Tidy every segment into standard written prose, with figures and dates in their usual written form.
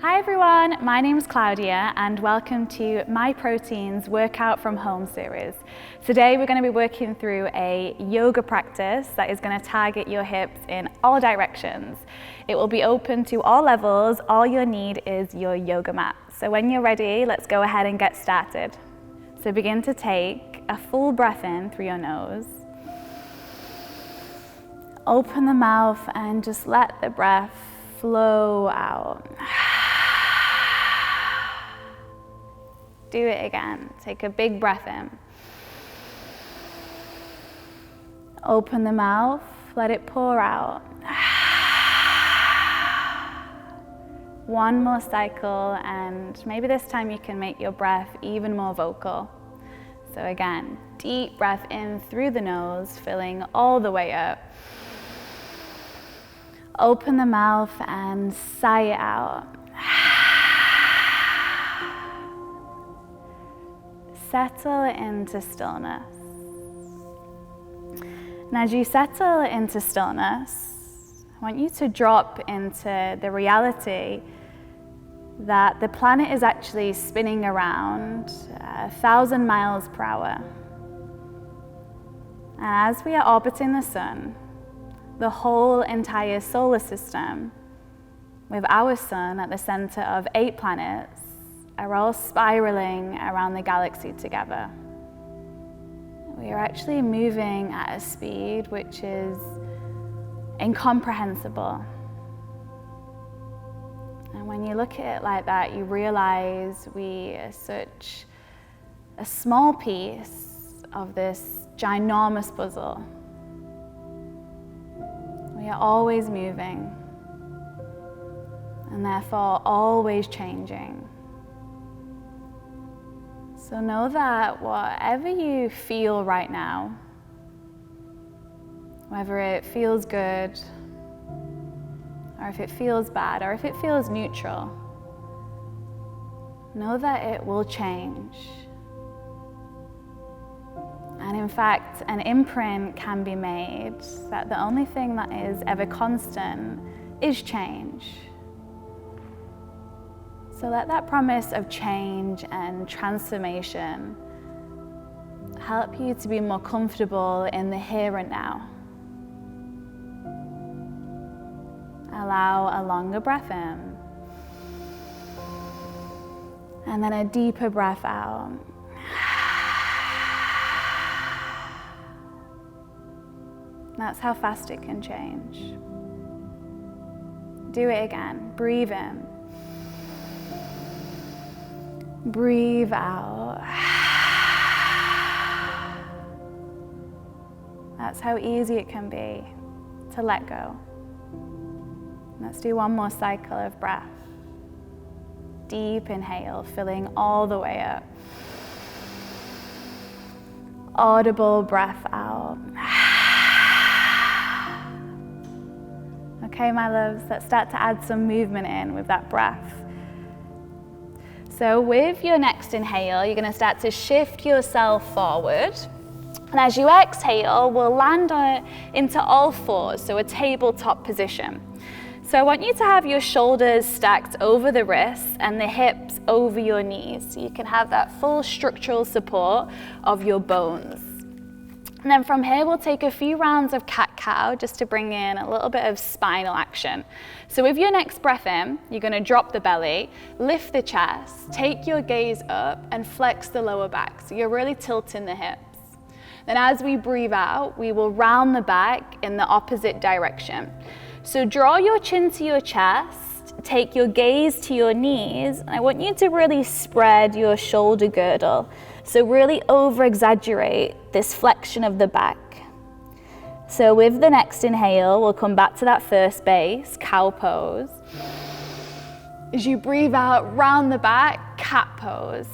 Hi everyone, my name is Claudia and welcome to Myprotein's Workout from Home series. Today we're going to be working through a yoga practice that is going to target your hips in all directions. It will be open to all levels. All you'll need is your yoga mat. So when you're ready, let's go ahead and get started. So begin to take a full breath in through your nose. Open the mouth and just let the breath flow out. Do it again. Take a big breath in. Open the mouth, let it pour out. One more cycle, and maybe this time you can make your breath even more vocal. So again, deep breath in through the nose, filling all the way up. Open the mouth and sigh it out. Settle into stillness. And as you settle into stillness, I want you to drop into the reality that the planet is actually spinning around 1,000 miles per hour. And as we are orbiting the sun, the whole entire solar system, with our sun at the center of 8 planets, are all spiraling around the galaxy together. We are actually moving at a speed which is incomprehensible. And when you look at it like that, you realize we are such a small piece of this ginormous puzzle. We are always moving, and therefore always changing. So know that whatever you feel right now, whether it feels good, or if it feels bad, or if it feels neutral, know that it will change. And in fact, an imprint can be made that the only thing that is ever constant is change. So let that promise of change and transformation help you to be more comfortable in the here and now. Allow a longer breath in, and then a deeper breath out. That's how fast it can change. Do it again. Breathe in. Breathe out. That's how easy it can be to let go. Let's do one more cycle of breath. Deep inhale, filling all the way up. Audible breath out. Okay, my loves, let's start to add some movement in with that breath. So with your next inhale, you're going to start to shift yourself forward. And as you exhale, we'll land into all fours, so a tabletop position. So I want you to have your shoulders stacked over the wrists and the hips over your knees, so you can have that full structural support of your bones. And then from here, we'll take a few rounds of cat-cow just to bring in a little bit of spinal action. So with your next breath in, you're going to drop the belly, lift the chest, take your gaze up, and flex the lower back. So you're really tilting the hips. Then as we breathe out, we will round the back in the opposite direction. So draw your chin to your chest, take your gaze to your knees, and I want you to really spread your shoulder girdle. So really over-exaggerate this flexion of the back. So with the next inhale, we'll come back to that first base, cow pose. As you breathe out, round the back, cat pose.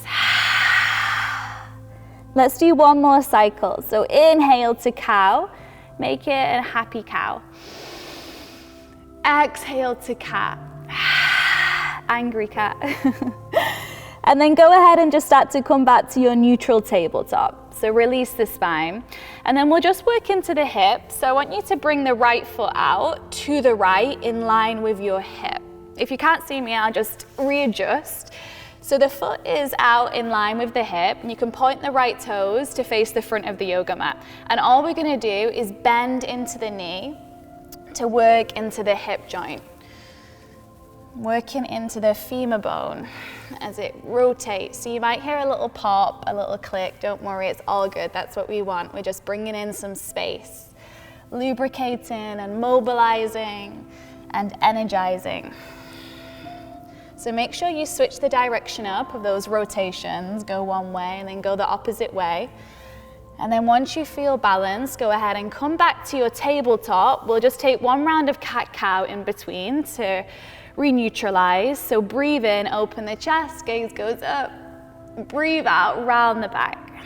Let's do one more cycle. So inhale to cow, make it a happy cow. Exhale to cat, angry cat. And then go ahead and just start to come back to your neutral tabletop. So release the spine. And then we'll just work into the hips. So I want you to bring the right foot out to the right in line with your hip. If you can't see me, I'll just readjust. So the foot is out in line with the hip, and you can point the right toes to face the front of the yoga mat. And all we're gonna do is bend into the knee to work into the hip joint. Working into the femur bone as it rotates. So you might hear a little pop, a little click. Don't worry, it's all good. That's what we want. We're just bringing in some space, lubricating and mobilizing and energizing. So make sure you switch the direction up of those rotations. Go one way and then go the opposite way. And then once you feel balanced, go ahead and come back to your tabletop. We'll just take one round of cat-cow in between to re-neutralize. So breathe in, open the chest, gaze goes up. Breathe out, round the back.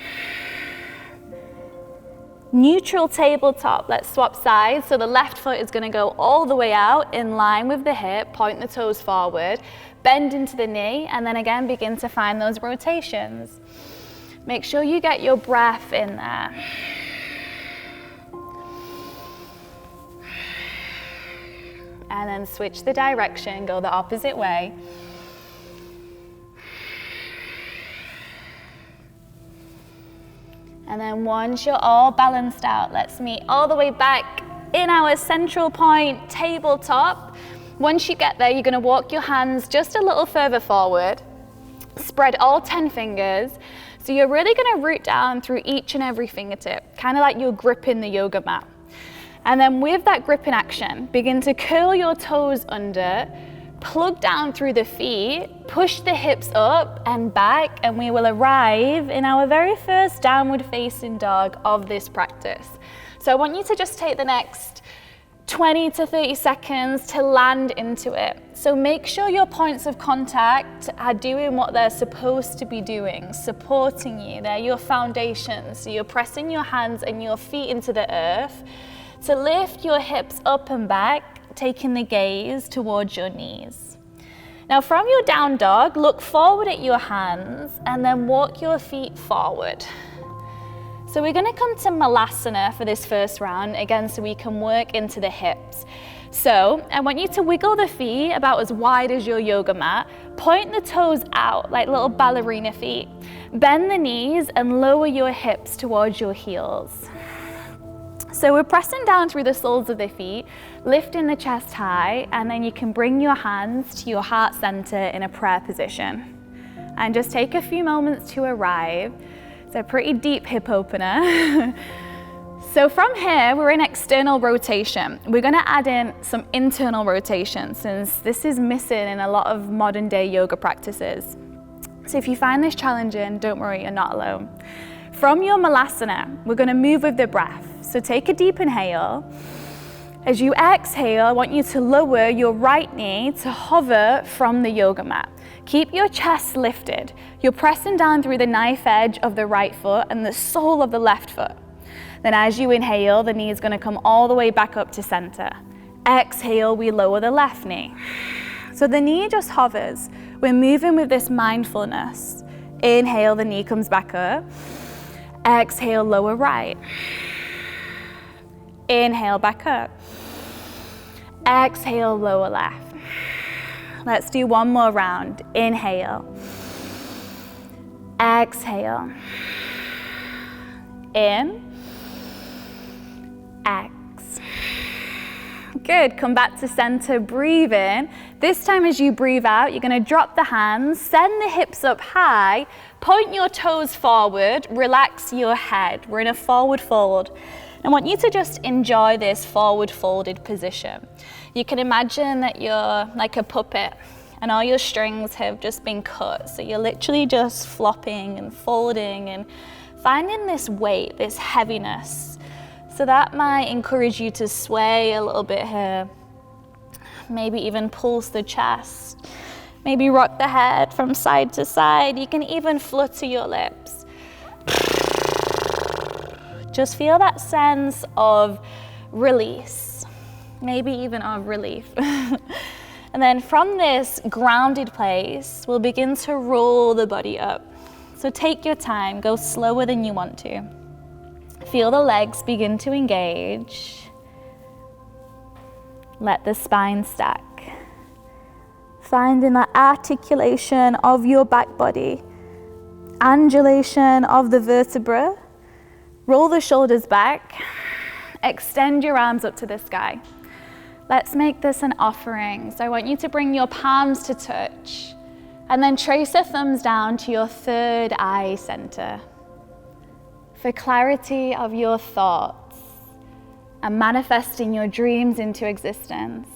Neutral tabletop, let's swap sides. So the left foot is gonna go all the way out in line with the hip, point the toes forward, bend into the knee, and then again begin to find those rotations. Make sure you get your breath in there. And then switch the direction, go the opposite way. And then once you're all balanced out, let's meet all the way back in our central point, tabletop. Once you get there, you're gonna walk your hands just a little further forward. Spread all 10 fingers. So you're really gonna root down through each and every fingertip, kind of like you're gripping the yoga mat. And then with that gripping action, begin to curl your toes under, plug down through the feet, push the hips up and back, and we will arrive in our very first downward facing dog of this practice. So I want you to just take the next 20 to 30 seconds to land into it. So make sure your points of contact are doing what they're supposed to be doing, supporting you. They're your foundation. So you're pressing your hands and your feet into the earth to lift your hips up and back, taking the gaze towards your knees. Now from your down dog, look forward at your hands and then walk your feet forward. So we're gonna come to Malasana for this first round, again, so we can work into the hips. So I want you to wiggle the feet about as wide as your yoga mat, point the toes out like little ballerina feet, bend the knees and lower your hips towards your heels. So we're pressing down through the soles of the feet, lifting the chest high, and then you can bring your hands to your heart center in a prayer position. And just take a few moments to arrive. It's a pretty deep hip opener. So from here, we're in external rotation. We're gonna add in some internal rotation since this is missing in a lot of modern day yoga practices. So if you find this challenging, don't worry, you're not alone. From your Malasana, we're gonna move with the breath. So take a deep inhale. As you exhale, I want you to lower your right knee to hover from the yoga mat. Keep your chest lifted. You're pressing down through the knife edge of the right foot and the sole of the left foot. Then as you inhale, the knee is gonna come all the way back up to center. Exhale, we lower the left knee. So the knee just hovers. We're moving with this mindfulness. Inhale, the knee comes back up. Exhale, lower right. Inhale, back up. Exhale, lower left. Let's do one more round. Inhale. Exhale. In. X. Good, come back to center, breathe in. This time as you breathe out, you're gonna drop the hands, send the hips up high, point your toes forward, relax your head. We're in a forward fold. I want you to just enjoy this forward folded position. You can imagine that you're like a puppet and all your strings have just been cut. So you're literally just flopping and folding and finding this weight, this heaviness. So that might encourage you to sway a little bit here. Maybe even pulse the chest. Maybe rock the head from side to side. You can even flutter your lips. Just feel that sense of release, maybe even of relief. And then from this grounded place, we'll begin to roll the body up. So take your time, go slower than you want to. Feel the legs begin to engage. Let the spine stack. finding that articulation of your back body, undulation of the vertebra. Roll the shoulders back, extend your arms up to the sky. Let's make this an offering. So I want you to bring your palms to touch and then trace the thumbs down to your third eye center for clarity of your thoughts and manifesting your dreams into existence.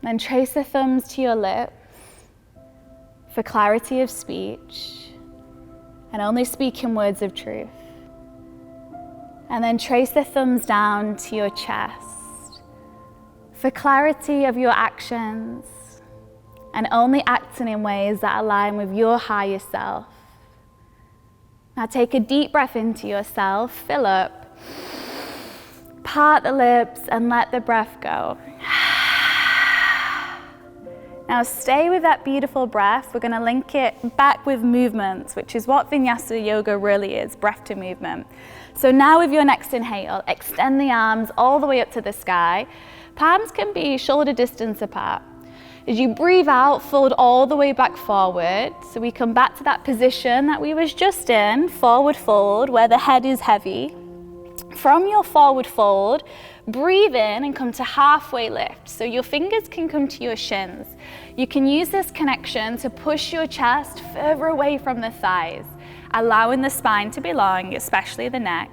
Then trace the thumbs to your lips for clarity of speech and only speaking words of truth. And then trace the thumbs down to your chest for clarity of your actions and only acting in ways that align with your higher self. Now take a deep breath into yourself, fill up, part the lips and let the breath go. Now stay with that beautiful breath. We're going to link it back with movements, which is what Vinyasa yoga really is, breath to movement. So now with your next inhale, extend the arms all the way up to the sky. Palms can be shoulder distance apart. As you breathe out, fold all the way back forward. So we come back to that position that we was just in, forward fold, where the head is heavy. From your forward fold, breathe in and come to halfway lift. So your fingers can come to your shins. You can use this connection to push your chest further away from the thighs, allowing the spine to be long, especially the neck.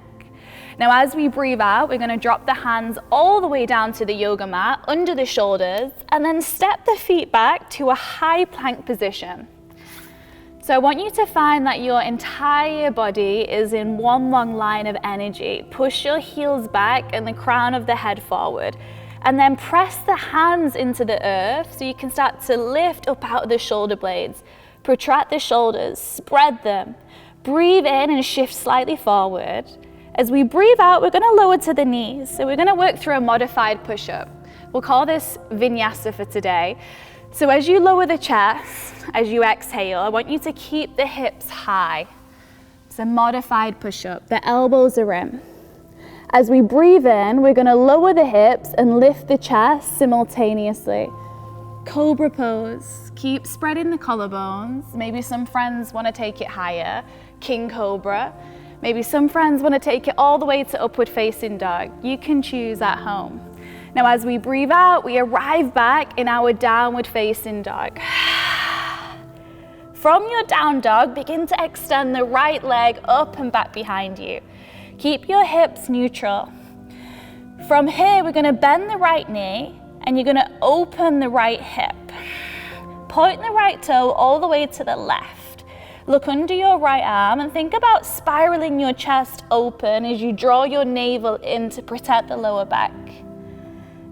Now as we breathe out, we're going to drop the hands all the way down to the yoga mat, under the shoulders, and then step the feet back to a high plank position. So I want you to find that your entire body is in one long line of energy. Push your heels back and the crown of the head forward. And then press the hands into the earth so you can start to lift up out of the shoulder blades. Protract the shoulders, spread them. Breathe in and shift slightly forward. As we breathe out, we're going to lower to the knees. So we're going to work through a modified push-up. We'll call this Vinyasa for today. So as you lower the chest, as you exhale, I want you to keep the hips high. It's a modified push-up. The elbows are in. As we breathe in, we're going to lower the hips and lift the chest simultaneously. Cobra pose. Keep spreading the collarbones. Maybe some friends want to take it higher. King Cobra. Maybe some friends want to take it all the way to upward facing dog. You can choose at home. Now as we breathe out, we arrive back in our downward facing dog. From your down dog, begin to extend the right leg up and back behind you. Keep your hips neutral. From here, we're going to bend the right knee and you're going to open the right hip. Point the right toe all the way to the left. Look under your right arm and think about spiraling your chest open as you draw your navel in to protect the lower back.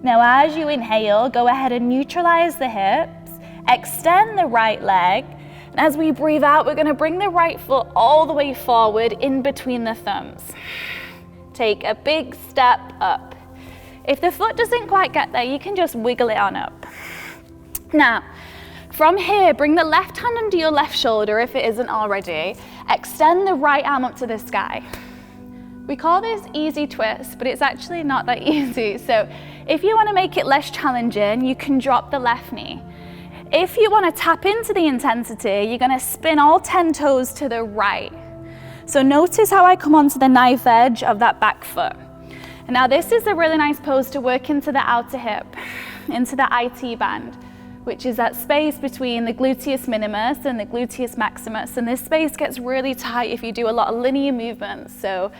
Now as you inhale, go ahead and neutralize the hips, extend the right leg, and as we breathe out, we're going to bring the right foot all the way forward in between the thumbs. Take a big step up. If the foot doesn't quite get there, you can just wiggle it on up. Now, from here, bring the left hand under your left shoulder if it isn't already. Extend the right arm up to the sky. We call this easy twist, but it's actually not that easy. So if you want to make it less challenging, you can drop the left knee. If you want to tap into the intensity, you're going to spin all 10 toes to the right. So notice how I come onto the knife edge of that back foot. And now this is a really nice pose to work into the outer hip, into the IT band, which is that space between the gluteus minimus and the gluteus maximus. And this space gets really tight if you do a lot of linear movements. So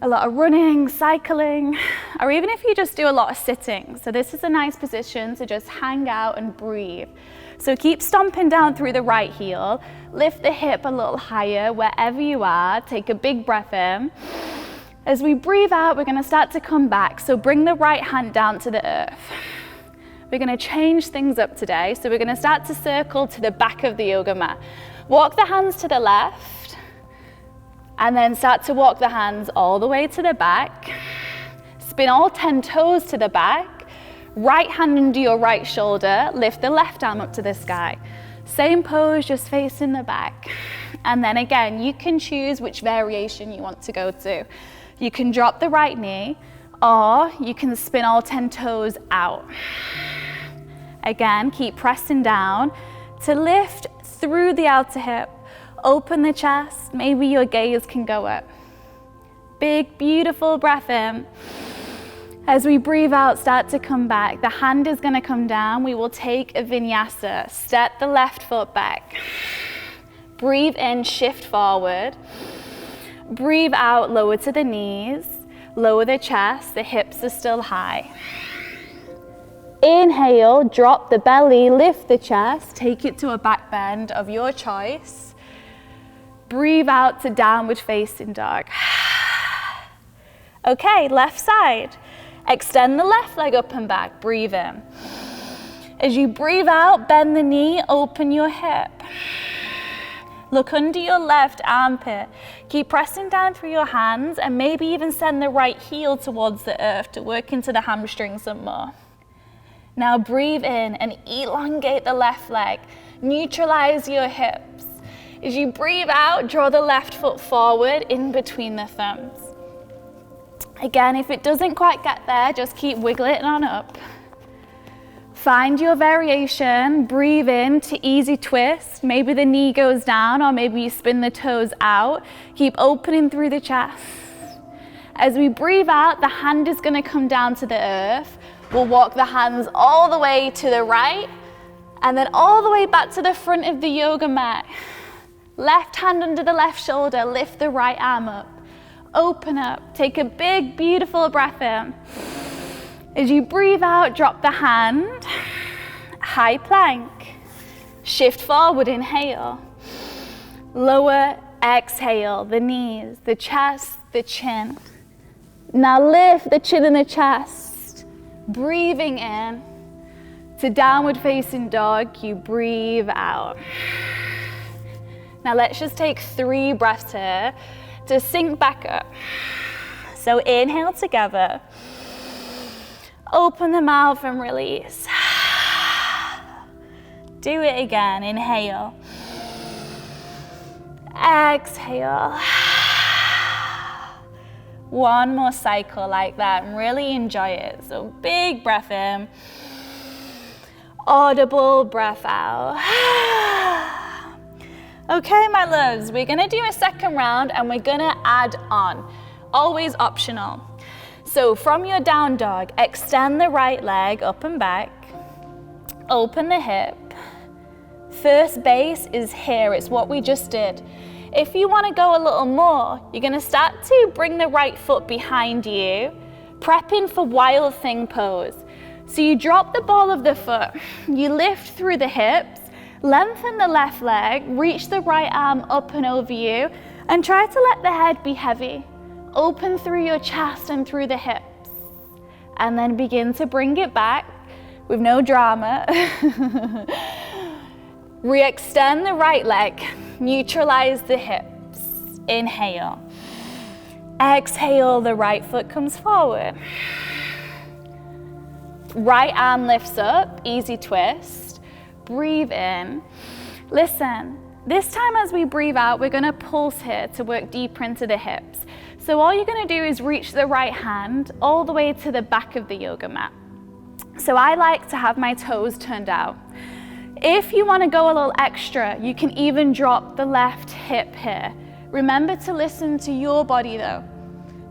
a lot of running, cycling, or even if you just do a lot of sitting. So this is a nice position to just hang out and breathe. So keep stomping down through the right heel, lift the hip a little higher wherever you are, take a big breath in. As we breathe out, we're going to start to come back. So bring the right hand down to the earth. We're going to change things up today. So we're going to start to circle to the back of the yoga mat. Walk the hands to the left, and then start to walk the hands all the way to the back. Spin all 10 toes to the back. Right hand under your right shoulder. Lift the left arm up to the sky. Same pose, just facing the back. And then again, you can choose which variation you want to go to. You can drop the right knee, or you can spin all 10 toes out. Again, keep pressing down to lift through the outer hip. Open the chest, maybe your gaze can go up. Big, beautiful breath in. As we breathe out, start to come back. The hand is gonna come down. We will take a vinyasa. Step the left foot back. Breathe in, shift forward. Breathe out, lower to the knees. Lower the chest, the hips are still high. Inhale, drop the belly, lift the chest, take it to a back bend of your choice. Breathe out to downward facing dog. Okay, left side. Extend the left leg up and back, breathe in. As you breathe out, bend the knee, open your hip. Look under your left armpit. Keep pressing down through your hands and maybe even send the right heel towards the earth to work into the hamstrings some more. Now breathe in and elongate the left leg. Neutralize your hips. As you breathe out, draw the left foot forward in between the thumbs. Again, if it doesn't quite get there, just keep wiggling it on up. Find your variation, breathe in to easy twist. Maybe the knee goes down or maybe you spin the toes out. Keep opening through the chest. As we breathe out, the hand is gonna come down to the earth. We'll walk the hands all the way to the right and then all the way back to the front of the yoga mat. Left hand under the left shoulder, lift the right arm up. Open up, take a big, beautiful breath in. As you breathe out, drop the hand, high plank, shift forward, inhale, lower, exhale, the knees, the chest, the chin. Now lift the chin and the chest, breathing in to downward facing dog, you breathe out. Now let's just take 3 breaths here to sink back up. So inhale together. Open the mouth and release. Do it again, inhale. Exhale. One more cycle like that and really enjoy it. So big breath in. Audible breath out. Okay, my loves, we're gonna do a second round and we're gonna add on. Always optional. So from your down dog, extend the right leg up and back, open the hip. First base is here, it's what we just did. If you wanna go a little more, you're gonna start to bring the right foot behind you, prepping for wild thing pose. So you drop the ball of the foot, you lift through the hips, lengthen the left leg, reach the right arm up and over you, and try to let the head be heavy. Open through your chest and through the hips. And then begin to bring it back with no drama. Re-extend the right leg, neutralize the hips. Inhale. Exhale, the right foot comes forward. Right arm lifts up, easy twist. Breathe in. Listen, this time as we breathe out, we're gonna pulse here to work deeper into the hips. So all you're gonna do is reach the right hand all the way to the back of the yoga mat. So I like to have my toes turned out. If you wanna go a little extra, you can even drop the left hip here. Remember to listen to your body though.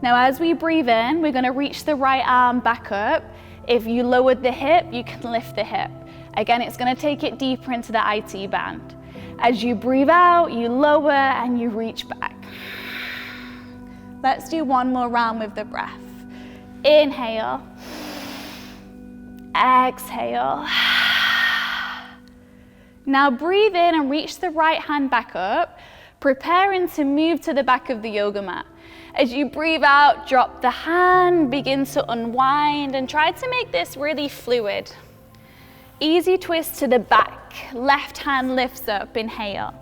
Now as we breathe in, we're gonna reach the right arm back up. If you lowered the hip, you can lift the hip. Again, it's gonna take it deeper into the IT band. As you breathe out, you lower and you reach back. Let's do one more round with the breath. Inhale. Exhale. Now breathe in and reach the right hand back up, preparing to move to the back of the yoga mat. As you breathe out, drop the hand, begin to unwind, and try to make this really fluid. Easy twist to the back, left hand lifts up, inhale.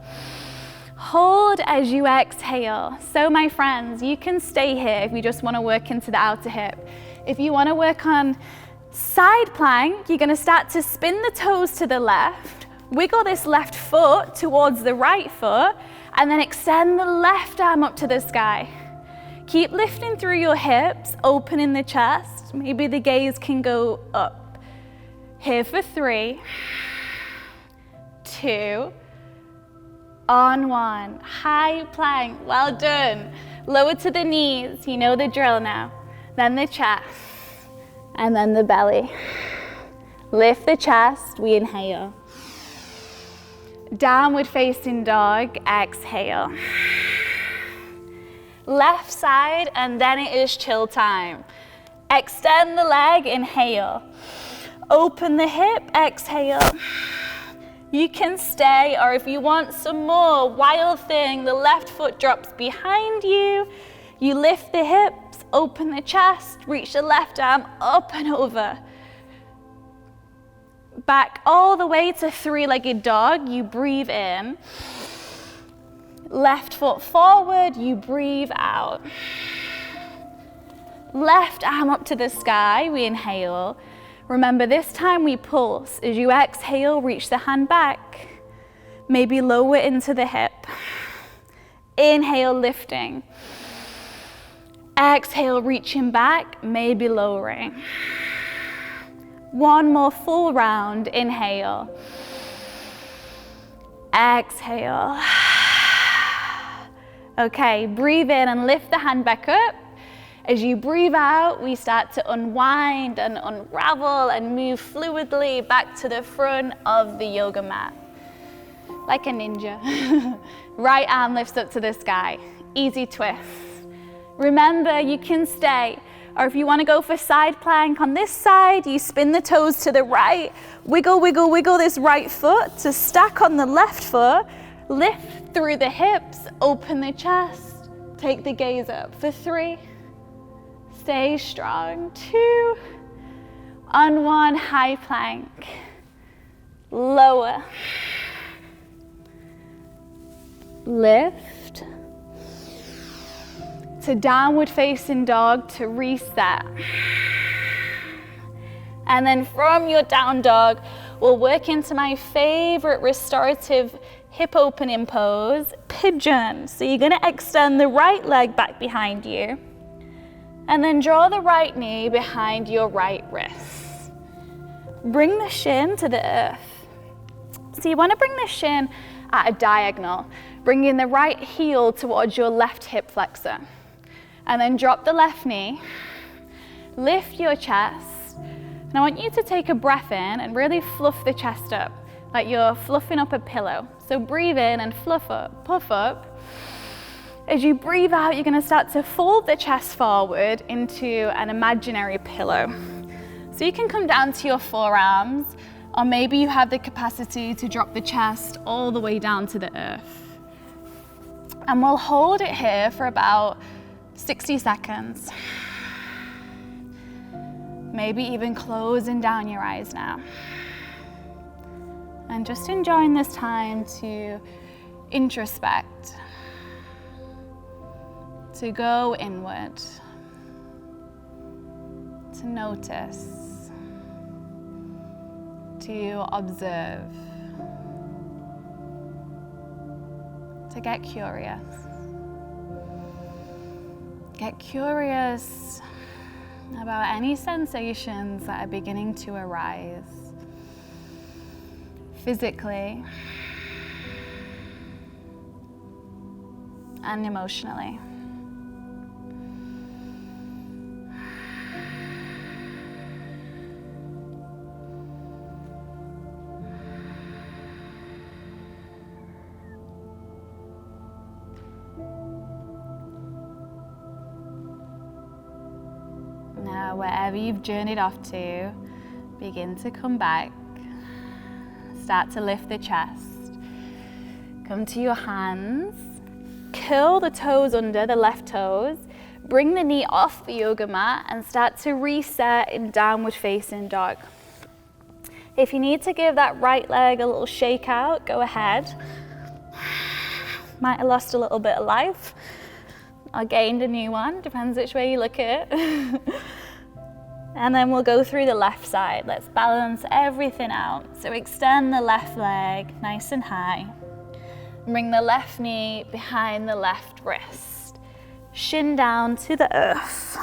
Hold as you exhale. So my friends, you can stay here if you just want to work into the outer hip. If you want to work on side plank, you're going to start to spin the toes to the left, wiggle this left foot towards the right foot, and then extend the left arm up to the sky. Keep lifting through your hips, opening the chest. Maybe the gaze can go up. Here for 3, 2, on 1. High plank, well done. Lower to the knees, you know the drill now. Then the chest, and then the belly. Lift the chest, we inhale. Downward facing dog, exhale. Left side, and then it is chill time. Extend the leg, inhale. Open the hip, exhale. You can stay, or if you want some more wild thing, the left foot drops behind you. You lift the hips, open the chest, reach the left arm up and over. Back all the way to 3-legged dog, you breathe in. Left foot forward, you breathe out. Left arm up to the sky, we inhale. Remember, this time we pulse. As you exhale, reach the hand back. Maybe lower into the hip. Inhale, lifting. Exhale, reaching back, maybe lowering. One more full round, inhale. Exhale. Okay, breathe in and lift the hand back up. As you breathe out, we start to unwind and unravel and move fluidly back to the front of the yoga mat. Like a ninja. Right arm lifts up to the sky. Easy twist. Remember, you can stay. Or if you want to go for side plank on this side, you spin the toes to the right. Wiggle, wiggle, wiggle this right foot to stack on the left foot. Lift through the hips, open the chest. Take the gaze up for 3. Stay strong. 2. On 1, high plank. Lower. Lift. To downward facing dog to reset. And then from your down dog, we'll work into my favorite restorative hip opening pose, pigeon. So you're gonna extend the right leg back behind you. And then draw the right knee behind your right wrist. Bring the shin to the earth. So you want to bring the shin at a diagonal, bringing the right heel towards your left hip flexor. And then drop the left knee, lift your chest. And I want you to take a breath in and really fluff the chest up, like you're fluffing up a pillow. So breathe in and fluff up, puff up. As you breathe out, you're gonna start to fold the chest forward into an imaginary pillow. So you can come down to your forearms, or maybe you have the capacity to drop the chest all the way down to the earth. And we'll hold it here for about 60 seconds. Maybe even closing down your eyes now. And just enjoying this time to introspect, to go inward, to notice, to observe, to get curious. Get curious about any sensations that are beginning to arise physically and emotionally. Now, wherever you've journeyed off to, begin to come back. Start to lift the chest. Come to your hands. Curl the toes under, the left toes. Bring the knee off the yoga mat and start to reset in downward facing dog. If you need to give that right leg a little shake out, go ahead. Might have lost a little bit of life or gained a new one, depends which way you look at it. And then we'll go through the left side. Let's balance everything out. So extend the left leg nice and high. Bring the left knee behind the left wrist. Shin down to the earth.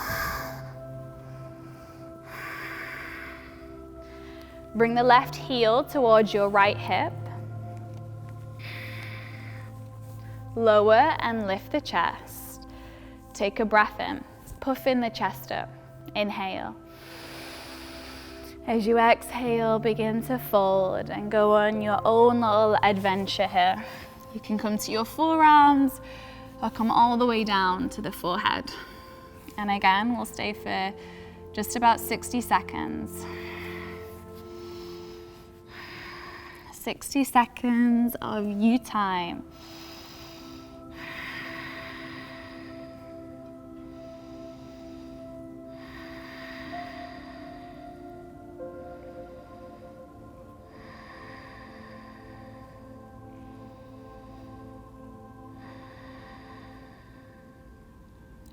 Bring the left heel towards your right hip. Lower and lift the chest. Take a breath in. Puff in the chest up. Inhale. As you exhale, begin to fold and go on your own little adventure here. You can come to your forearms or come all the way down to the forehead. And again, we'll stay for just about 60 seconds. 60 seconds of you time.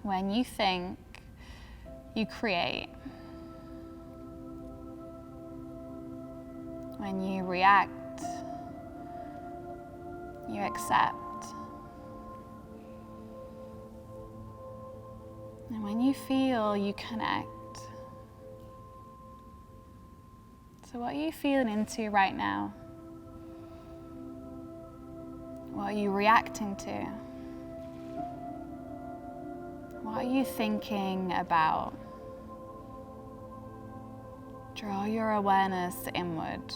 When you think, you create. When you react, you accept. And when you feel, you connect. So what are you feeling into right now? What are you reacting to? What are you thinking about? Draw your awareness inward.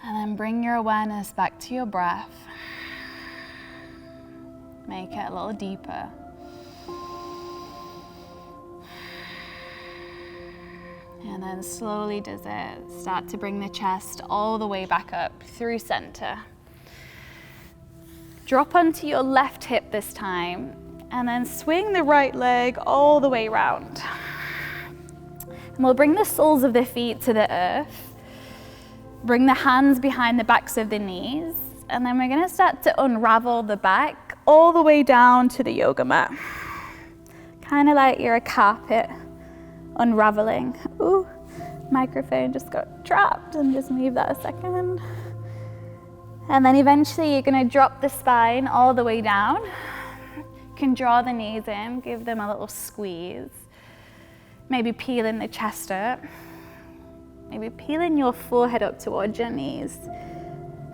And then bring your awareness back to your breath. Make it a little deeper. And then slowly does it start to bring the chest all the way back up through center. Drop onto your left hip this time, and then swing the right leg all the way around. And we'll bring the soles of the feet to the earth. Bring the hands behind the backs of the knees, and then we're gonna start to unravel the back all the way down to the yoga mat. Kind of like you're a carpet unraveling. Ooh, microphone just got trapped, and just leave that a second. And then eventually you're gonna drop the spine all the way down. You can draw the knees in, give them a little squeeze. Maybe peeling the chest up. Maybe peeling your forehead up towards your knees.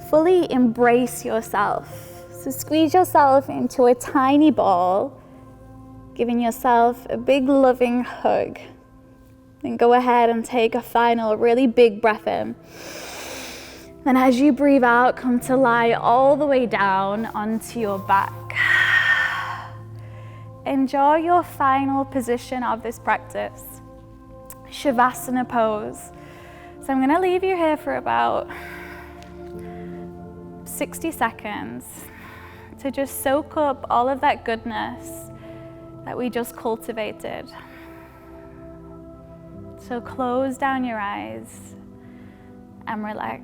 Fully embrace yourself. So squeeze yourself into a tiny ball, giving yourself a big loving hug. Then go ahead and take a final really big breath in. Then as you breathe out, come to lie all the way down onto your back. Enjoy your final position of this practice, Savasana pose. So I'm gonna leave you here for about 60 seconds to just soak up all of that goodness that we just cultivated. So close down your eyes and relax.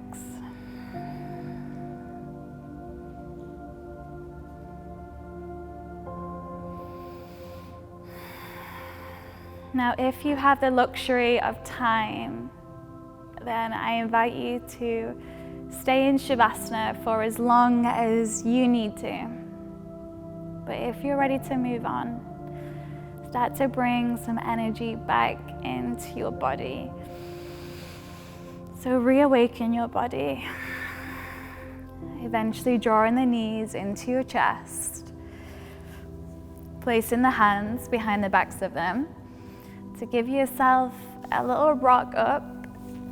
Now, if you have the luxury of time, then I invite you to stay in Savasana for as long as you need to. But if you're ready to move on, start to bring some energy back into your body. So reawaken your body. Eventually drawing the knees into your chest. Placing the hands behind the backs of them to give yourself a little rock up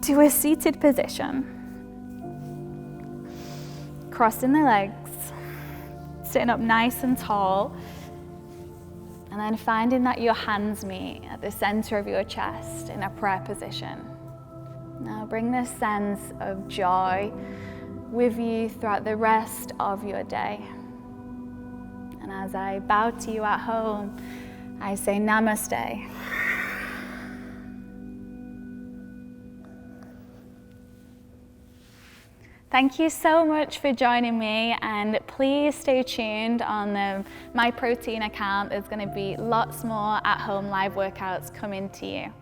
to a seated position. Crossing the legs, sitting up nice and tall, and then finding that your hands meet at the center of your chest in a prayer position. Now bring this sense of joy with you throughout the rest of your day. And as I bow to you at home, I say namaste. Thank you so much for joining me, and please stay tuned on the Myprotein account. There's going to be lots more at-home live workouts coming to you.